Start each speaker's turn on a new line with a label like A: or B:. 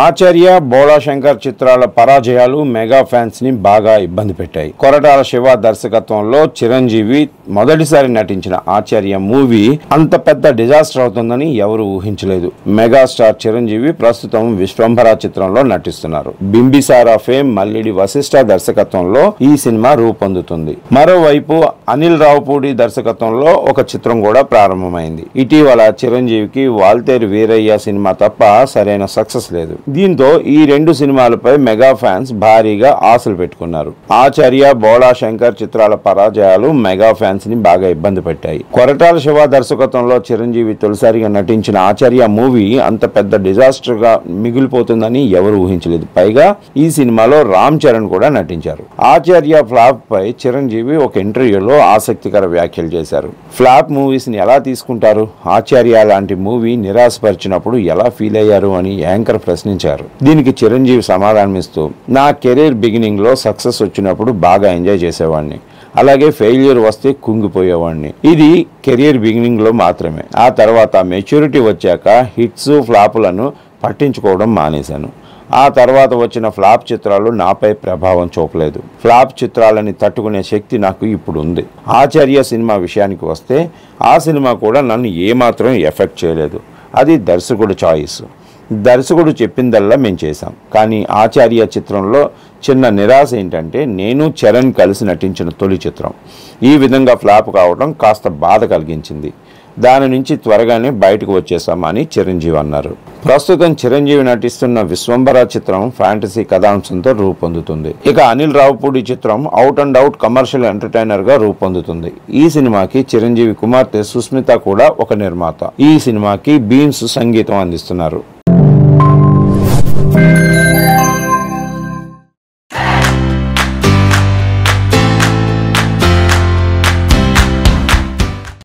A: ఆచార్య బోళాశంకర్ చిత్రాల పరాజయాలు mega fans ని బాగా ఇబ్బంది పెట్టాయి. కొరటాల శివ దర్శకత్వంలో చిరంజీవి మొదటిసారి నటించిన ఆచార్య మూవీ అంత పెద్ద డిజాస్టర్ అవుతుందని ఎవరు ఊహించలేదు. మెగాస్టార్ చిరంజీవి ప్రస్తుతం విశ్వంభర చిత్రంలో నటిస్తున్నారు. బింబిసారా ఫేమ్ మల్లిడి వశిష్ఠ దర్శకత్వంలో ఈ సినిమా రూపొందుతుంది. మరోవైపు అనిల్ రావుపూడి దర్శకత్వంలో ఒక చిత్రం కూడా ప్రారంభమైంది. ఇటీవల చిరంజీవికి వాల్తేరు వీరయ్య సినిమా తప్ప సరైన సక్సెస్ లేదు. దీంతో ఈ రెండు సినిమాలపై మెగా ఫ్యాన్స్ భారీగా ఆశలు పెట్టుకున్నారు. ఆచార్య బోళాశంకర్ చిత్రాల పరాజయాలు మెగా ఫ్యాన్స్ ని బాగా ఇబ్బంది పెట్టాయి. కొరటాల శివ దర్శకత్వంలో చిరంజీవి తొలిసారిగా నటించిన ఆచార్య మూవీ అంత పెద్ద డిజాస్టర్ గా మిగిలిపోతుందని ఎవరు ఊహించలేదు. పైగా ఈ సినిమాలో రామ్ చరణ్ కూడా నటించారు. ఆచార్య ఫ్లాప్ పై చిరంజీవి ఒక ఇంటర్వ్యూలో ఆసక్తికర వ్యాఖ్యలు చేశారు. ఫ్లాప్ మూవీస్ ని ఎలా తీసుకుంటారు? ఆచార్య లాంటి మూవీ నిరాశపరిచినప్పుడు ఎలా ఫీల్ అయ్యారు అని యాంకర్ ప్రశ్నించారు. దీనికి చిరంజీవి సమాధానమిస్తూ, నా కెరీర్ బిగినింగ్ లో సక్సెస్ వచ్చినప్పుడు బాగా ఎంజాయ్ చేసేవాడిని, అలాగే ఫెయిల్యూర్ వస్తే కుంగిపోయేవాడిని. ఇది కెరీర్ బిగినింగ్ లో మాత్రమే. ఆ తర్వాత మెచ్యూరిటీ వచ్చాక హిట్స్ ఫ్లాపులను పట్టించుకోవడం మానేశాను. ఆ తర్వాత వచ్చిన ఫ్లాప్ చిత్రాలు నాపై ప్రభావం చూపలేదు. ఫ్లాప్ చిత్రాలని తట్టుకునే శక్తి నాకు ఇప్పుడు ఉంది. ఆచార్య సినిమా విషయానికి వస్తే ఆ సినిమా కూడా నన్ను ఏమాత్రం ఎఫెక్ట్ చేయలేదు. అది దర్శకుడు చాయిస్. దర్శకుడు చెప్పిందల్లా మేము చేశాం. కానీ ఆచార్య చిత్రంలో చిన్న నిరాశ ఏంటంటే నేను చరణ్ కలిసి నటించిన తొలి చిత్రం ఈ విధంగా ఫ్లాప్ కావడం కాస్త బాధ కలిగించింది. దాని నుంచి త్వరగానే బయటకు వచ్చేసామని చిరంజీవి అన్నారు. ప్రస్తుతం చిరంజీవి నటిస్తున్న విశ్వంభర చిత్రం ఫ్యాంటసీ కథాంశంతో రూపొందుతుంది. ఇక అనిల్ రావుపూడి చిత్రం out and out commercial entertainer గా రూపొందుతుంది. ఈ సినిమాకి చిరంజీవి కుమార్తె సుస్మిత కూడా ఒక నిర్మాత. ఈ సినిమాకి బీన్స్ సంగీతం అందిస్తున్నారు.